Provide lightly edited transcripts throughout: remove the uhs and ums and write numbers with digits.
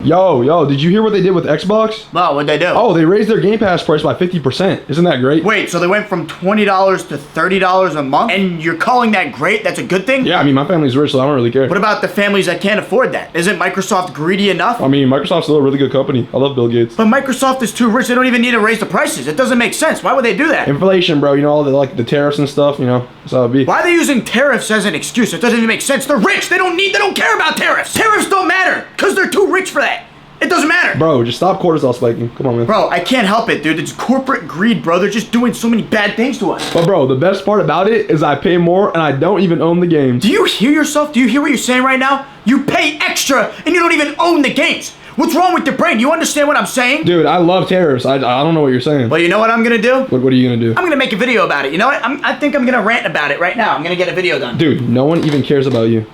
Yo, did you hear what they did with Xbox? Wow, what'd they do? Oh, they raised their Game Pass price by 50%. Isn't that great? Wait, so they went from $20 to $30 a month? And you're calling that great? That's a good thing? Yeah, I mean, my family's rich, so I don't really care. What about the families that can't afford that? Isn't Microsoft greedy enough? I mean, Microsoft's still a really good company. I love Bill Gates. But Microsoft is too rich, they don't even need to raise the prices. It doesn't make sense. Why would they do that? Inflation, bro. You know, all the tariffs and stuff, you know, that's how it be. Why are they using tariffs as an excuse? It doesn't even make sense. They're rich. They don't care about tariffs. Tariffs don't matter, because they're too rich for that. It doesn't matter. Bro, just stop cortisol spiking. Come on, man. Bro, I can't help it, dude. It's corporate greed, bro. They're just doing so many bad things to us. But bro, the best part about it is I pay more and I don't even own the games. Do you hear yourself? Do you hear what you're saying right now? You pay extra and you don't even own the games. What's wrong with your brain? You understand what I'm saying? Dude, I love tariffs. I don't know what you're saying. Well, you know what I'm gonna do? What are you gonna do? I'm gonna make a video about it. You know what? I think I'm gonna rant about it right now. I'm gonna get a video done. Dude, no one even cares about you.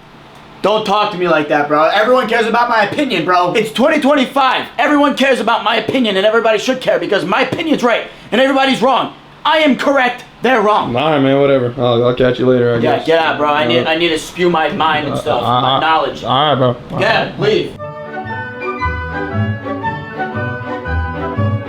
Don't talk to me like that, bro. Everyone cares about my opinion, bro. It's 2025. Everyone cares about my opinion, and everybody should care because my opinion's right, and everybody's wrong. I am correct. They're wrong. All right, man. Whatever. I'll catch you later, I guess. Yeah, get out, bro. I need to spew my mind and stuff, my knowledge. All right, bro. Yeah, leave.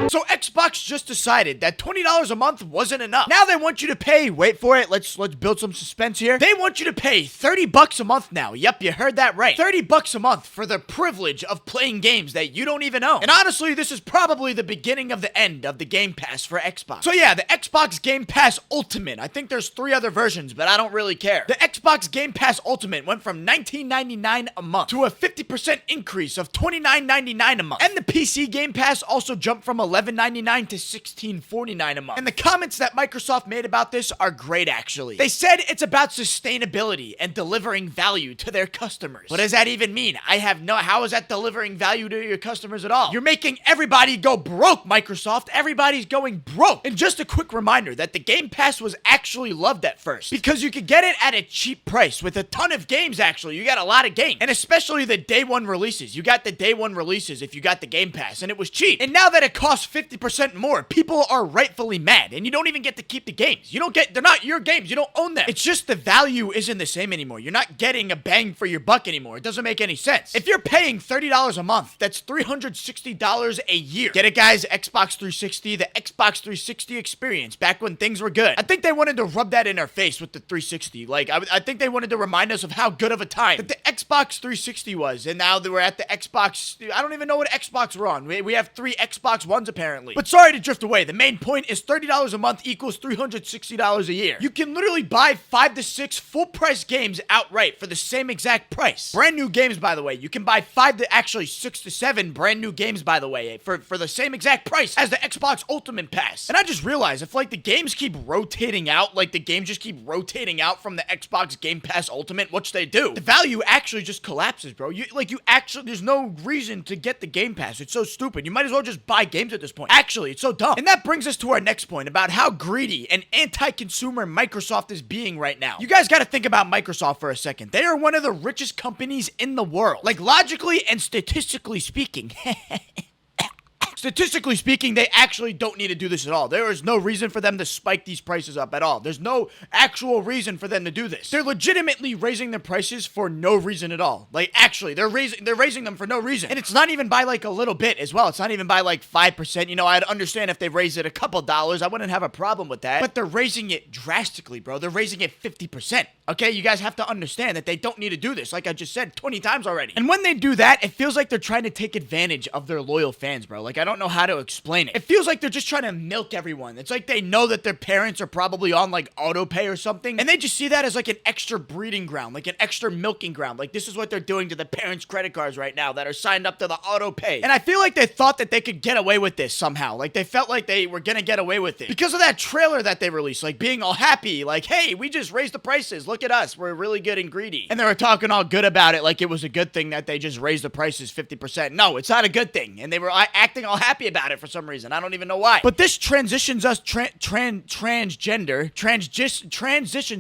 So Xbox just decided that $20 a month wasn't enough. Now they want you to pay, wait for it, let's build some suspense here. They want you to pay $30 a month now. Yep, you heard that right. $30 a month for the privilege of playing games that you don't even own. And honestly, this is probably the beginning of the end of the Game Pass for Xbox. So yeah, the Xbox Game Pass Ultimate. I think there's 3 other versions, but I don't really care. The Xbox Game Pass Ultimate went from $19.99 a month to a 50% increase of $29.99 a month. And the PC Game Pass also jumped from $11.99 to $16.49 a month. And the comments that Microsoft made about this are great, actually. They said it's about sustainability and delivering value to their customers. What does that even mean? How is that delivering value to your customers at all? You're making everybody go broke, Microsoft. Everybody's going broke. And just a quick reminder that the Game Pass was actually loved at first because you could get it at a cheap price with a ton of games, actually. You got a lot of games. And especially the day one releases. You got the day one releases if you got the Game Pass, and it was cheap. And now that it costs 50% more, people are rightfully mad, and you don't even get to keep the games. They're not your games. You don't own them. It's just the value isn't the same anymore. You're not getting a bang for your buck anymore. It doesn't make any sense. If you're paying $30 a month, that's $360 a year. Get it, guys? Xbox 360, the Xbox 360 experience, back when things were good. I think they wanted to rub that in our face with the 360. Like, I think they wanted to remind us of how good of a time that the Xbox 360 was, and now that we're at the Xbox, I don't even know what Xbox we're on. We have 3 Xbox Ones, apparently. But sorry to drift away. The main point is $30 a month equals $360 a year. You can literally buy 5 to 6 full-price games outright for the same exact price. Brand new games, by the way. You can buy 6 to 7 brand new games, by the way, for the same exact price as the Xbox Ultimate Pass. And I just realized, if like the games keep rotating out, like the games just keep rotating out from the Xbox Game Pass Ultimate, which they do, the value actually just collapses, bro. There's no reason to get the Game Pass. It's so stupid. You might as well just buy games at this point. Actually, it's so dumb. And that brings us to our next point about how greedy and anti-consumer Microsoft is being right now. You guys got to think about Microsoft for a second. They are one of the richest companies in the world. Like, logically and statistically speaking. Statistically speaking, they actually don't need to do this at all. There is no reason for them to spike these prices up at all. There's no actual reason for them to do this. They're legitimately raising their prices for no reason at all. Like, actually, they're raising them for no reason. And it's not even by like a little bit as well. It's not even by like 5%. You know, I'd understand if they raised it a couple dollars. I wouldn't have a problem with that. But they're raising it drastically, bro. They're raising it 50%. Okay, you guys have to understand that they don't need to do this, like I just said 20 times already. And when they do that, it feels like they're trying to take advantage of their loyal fans, bro. Like, I don't know how to explain it. It feels like they're just trying to milk everyone. It's like they know that their parents are probably on like auto pay or something, and they just see that as like an extra breeding ground, like an extra milking ground. Like, this is what they're doing to the parents' credit cards right now that are signed up to the auto pay. And I feel like they thought that they could get away with this somehow. Like, they felt like they were gonna get away with it because of that trailer that they released, like being all happy, like, hey, we just raised the prices. Look at us. We're really good and greedy. And they were talking all good about it like it was a good thing that they just raised the prices 50%. No, it's not a good thing. And they were acting all happy about it for some reason. I don't even know why. But this transitions us transitions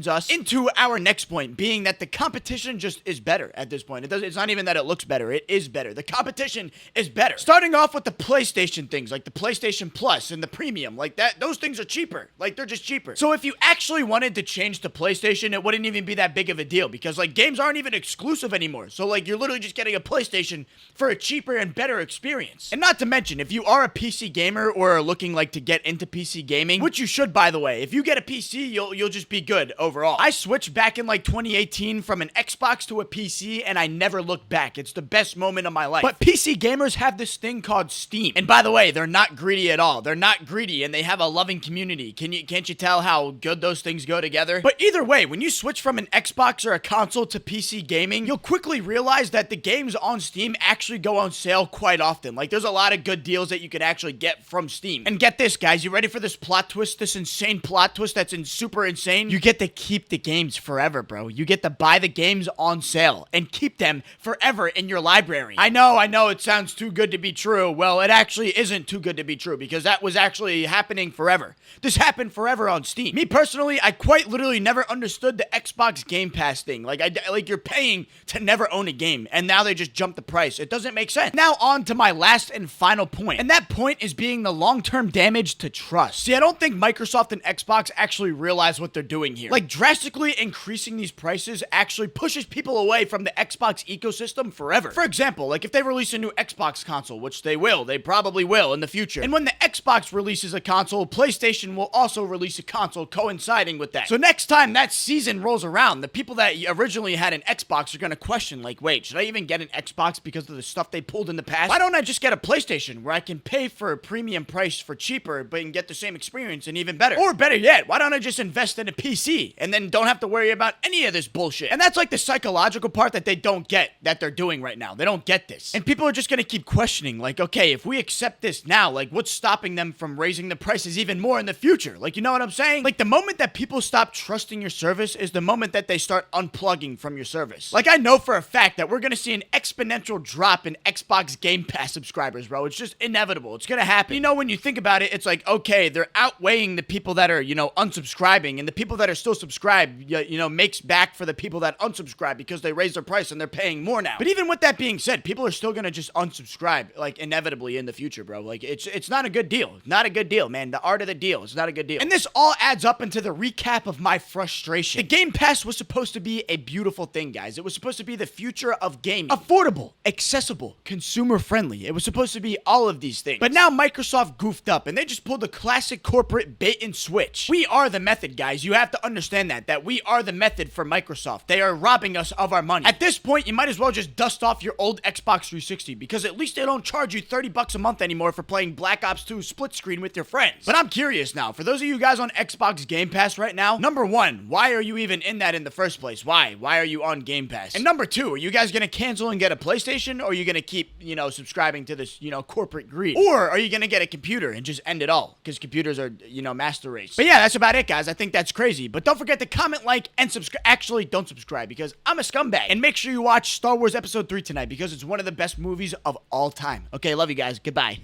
us into our next point, being that the competition just is better at this point. It's not even that it looks better. It is better. The competition is better. Starting off with the PlayStation things, like the PlayStation Plus and the Premium, like that, those things are cheaper. Like, they're just cheaper. So if you actually wanted to change to PlayStation, it wouldn't wouldn't even be that big of a deal because like games aren't even exclusive anymore. So like you're literally just getting a PlayStation for a cheaper and better experience. And not to mention, if you are a PC gamer or are looking like to get into PC gaming, which you should by the way, if you get a PC, you'll just be good overall. I switched back in like 2018 from an Xbox to a PC and I never looked back. It's the best moment of my life. But PC gamers have this thing called Steam. And by the way, they're not greedy at all. They're not greedy and they have a loving community. Can't you tell how good those things go together? But either way, when you switch from an Xbox or a console to PC gaming, you'll quickly realize that the games on Steam actually go on sale quite often. Like there's a lot of good deals that you can actually get from Steam. And get this, guys, you ready for this plot twist, this insane plot twist that's super insane? You get to keep the games forever, bro. You get to buy the games on sale and keep them forever in your library. I know, it sounds too good to be true. Well, it actually isn't too good to be true because that was actually happening forever. This happened forever on Steam. Me personally, I quite literally never understood the Xbox Game Pass thing. Like you're paying to never own a game and now they just jumped the price. It doesn't make sense. Now on to my last and final point. And that point is being the long-term damage to trust. See, I don't think Microsoft and Xbox actually realize what they're doing here. Like drastically increasing these prices actually pushes people away from the Xbox ecosystem forever. For example, like if they release a new Xbox console, which they probably will in the future. And when the Xbox releases a console, PlayStation will also release a console coinciding with that. So next time that season rolls around, the people that originally had an Xbox are gonna question like, wait, should I even get an Xbox because of the stuff they pulled in the past? Why don't I just get a PlayStation where I can pay for a premium price for cheaper but can get the same experience and even better? Or better yet, why don't I just invest in a PC and then don't have to worry about any of this bullshit? And that's like the psychological part that they don't get that they're doing right now. They don't get this. And people are just gonna keep questioning like, okay, if we accept this now, like what's stopping them from raising the prices even more in the future? Like, you know what I'm saying? Like the moment that people stop trusting your service is the moment that they start unplugging from your service. Like I know for a fact that we're gonna see an exponential drop in Xbox Game Pass subscribers, bro. It's just inevitable. It's gonna happen. You know, when you think about it, it's like, okay, they're outweighing the people that are, unsubscribing, and the people that are still subscribed, makes back for the people that unsubscribe because they raised their price and they're paying more now. But even with that being said, people are still gonna just unsubscribe, like inevitably in the future, bro. Like it's not a good deal. Not a good deal, man. The art of the deal. It's not a good deal. And this all adds up into the recap of my frustration. The Game Pass was supposed to be a beautiful thing, guys. It was supposed to be the future of gaming. Affordable, accessible, consumer friendly. It was supposed to be all of these things. But now Microsoft goofed up and they just pulled the classic corporate bait and switch. We are the method, guys. You have to understand that we are the method for Microsoft. They are robbing us of our money. At this point, you might as well just dust off your old Xbox 360 because at least they don't charge you $30 a month anymore for playing Black Ops 2 split screen with your friends. But I'm curious now, for those of you guys on Xbox Game Pass right now, number one, why are you even in that in the first place? Why? Why are you on Game Pass? And number two, are you guys gonna cancel and get a PlayStation, or are you gonna keep, subscribing to this, corporate greed? Or are you gonna get a computer and just end it all? Because computers are, master race. But yeah, that's about it, guys. I think that's crazy. But don't forget to comment, like, and subscribe. Actually, don't subscribe because I'm a scumbag. And make sure you watch Star Wars Episode 3 tonight because it's one of the best movies of all time. Okay, love you guys. Goodbye.